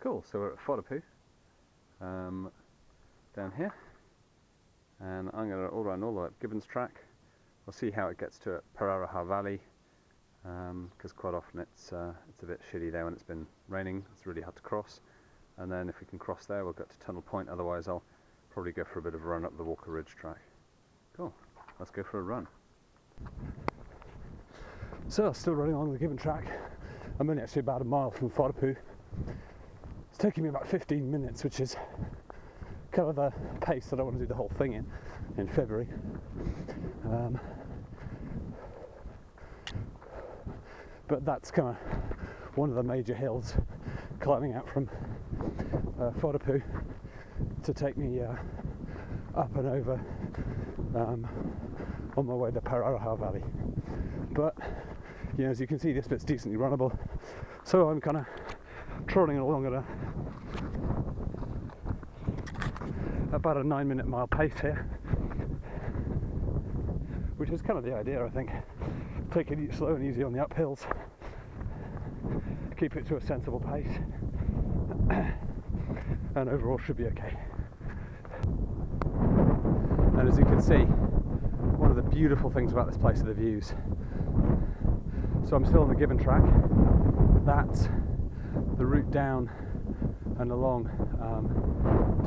Cool, so we're at Whatipu, down here, and I'm going to run all the way up Gibbons track. We'll see how it gets to Pararaha Valley, because quite often it's a bit shitty there when it's been raining. It's really hard to cross, and then if we can cross there we'll get to Tunnel Point, otherwise I'll probably go for a bit of a run up the Walker Ridge track. Cool, let's go for a run. So, still running along the Gibbon track. I'm only actually about a mile from Whatipu. It's taking me about 15 minutes, which is kind of the pace that I want to do the whole thing in February. But that's kind of one of the major hills climbing out from Whatipu to take me up and over on my way to Pararaha Valley. But you know, as you can see, this bit's decently runnable, so I'm kind of trotting along at about a 9-minute mile pace here, which is kind of the idea, I think. Take it slow and easy on the uphills, keep it to a sensible pace, and overall should be okay. And as you can see, one of the beautiful things about this place are the views. So I'm still on the Gibbon track. That's the route down and along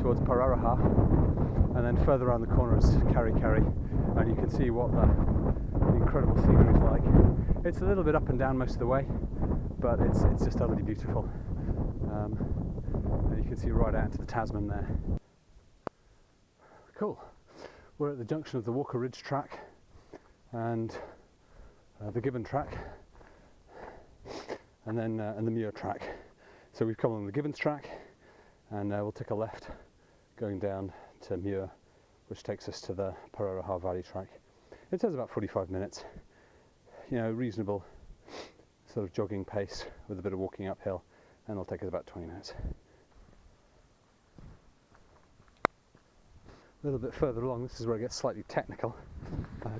towards Pararaha, and then further around the corner is Kari, and you can see what the incredible scenery is like. It's a little bit up and down most of the way, but it's just utterly beautiful. And you can see right out into the Tasman there. Cool. We're at the junction of the Walker Ridge track and the Gibbon track, and then the Muir track. So we've come on the Gibbons track, and we'll take a left going down to Muir, which takes us to the Pararaha Valley track. It says about 45 minutes, you know, reasonable sort of jogging pace with a bit of walking uphill, and it'll take us about 20 minutes. A little bit further along, this is where it gets slightly technical,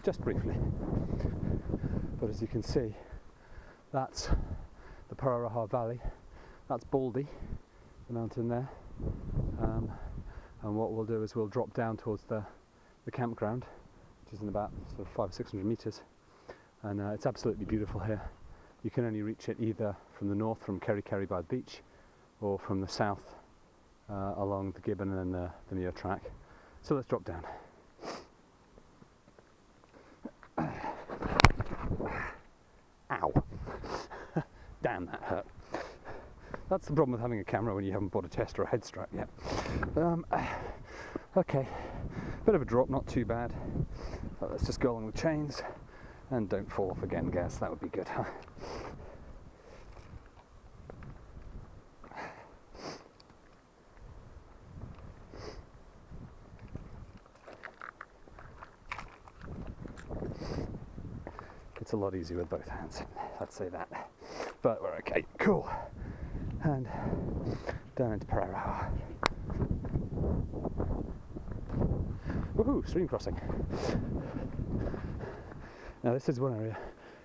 just briefly. But as you can see, that's the Pararaha Valley. That's Baldy, the mountain there. And what we'll do is we'll drop down towards the campground, which is in about sort of 500-600 metres. And it's absolutely beautiful here. You can only reach it either from the north, from Kari by the beach, or from the south along the Gibbon and then the Muir track. So let's drop down. Ow. Damn, that hurt. That's the problem with having a camera when you haven't bought a chest or a head strap yet. Okay, bit of a drop, not too bad. But let's just go along the chains and don't fall off again, guys. That would be good, huh? It's a lot easier with both hands, I'd say that. But we're okay, cool. And down into Pararaha. Woohoo, stream crossing. Now this is one area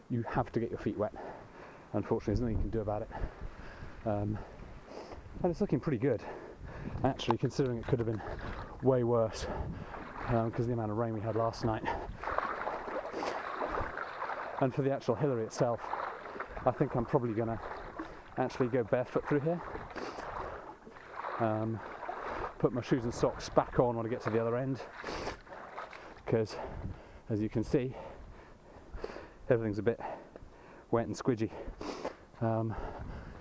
you have to get your feet wet. Unfortunately, there's nothing you can do about it. And it's looking pretty good, actually, considering it could have been way worse because of the amount of rain we had last night. And for the actual hillary itself, I think I'm probably going to actually go barefoot through here. Put my shoes and socks back on when I get to the other end, because as you can see, everything's a bit wet and squidgy.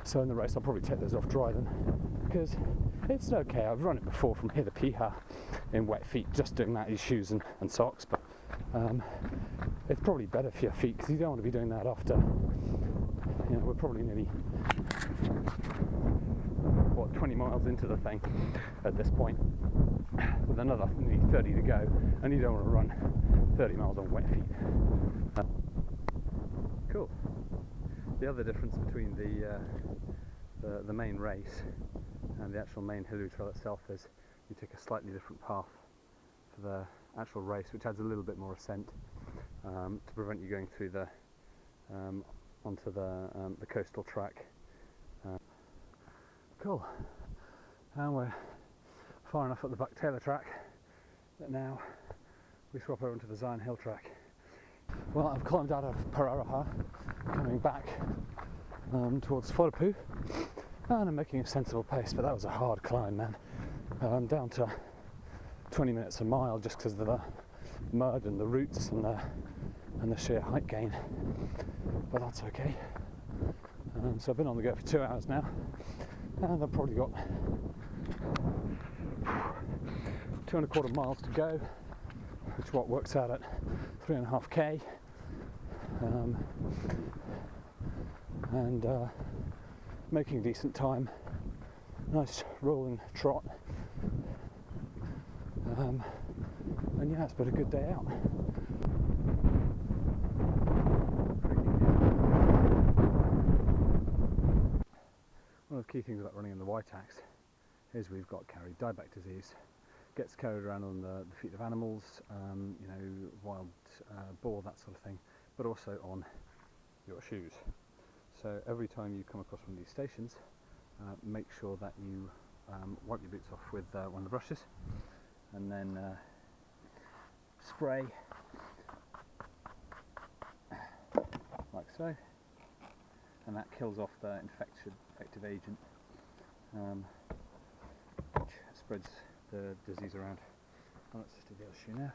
So in the race I'll probably take those off dry then, because it's okay. I've run it before from here to Piha in wet feet, just doing that in shoes and socks, but it's probably better for your feet, because you don't want to be doing that after, you know, we're probably nearly, what, 20 miles into the thing at this point, with another nearly 30 to go, and you don't want to run 30 miles on wet feet. Cool. The other difference between the main race and the actual main hillary trail itself is you take a slightly different path for the actual race, which adds a little bit more ascent to prevent you going through the onto the coastal track. Cool. and we're far enough up the Buck Taylor track that now we swap over into the Zion Hill track. Well, I've climbed out of Pararaha, coming back towards Whatipu, and I'm making a sensible pace, but that was a hard climb, man. Down to 20 minutes a mile just because of the mud and the roots and the sheer height gain, but that's okay. So I've been on the go for 2 hours now, and I've probably got 2.25 miles to go, which what works out at 3.5k, and making decent time. Nice rolling trot, and yeah, it's been a good day out. One of the key things about running in the White-Axe is we've got carried dieback disease. Gets carried around on the feet of animals, you know, wild boar, that sort of thing, but also on your shoes. So every time you come across one of these stations, make sure that you wipe your boots off with one of the brushes, and then spray like so, and that kills off the infective agent, which spreads the disease around. Oh, let's just do the other shoe now.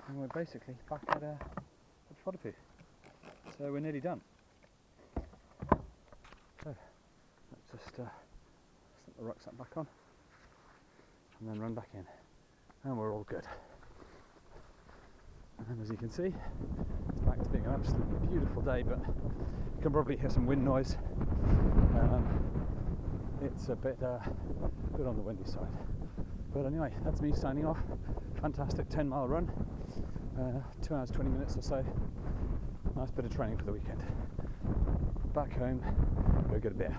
And we're basically back at Whatipu. So we're nearly done. So let's just slip the rucksack back on and then run back in, and we're all good. And as you can see, it's back to being an absolutely beautiful day, but you can probably hear some wind noise. It's a bit on the windy side. But anyway, that's me signing off. Fantastic 10-mile run, 2 hours 20 minutes or so. Nice bit of training for the weekend. Back home, go get a beer.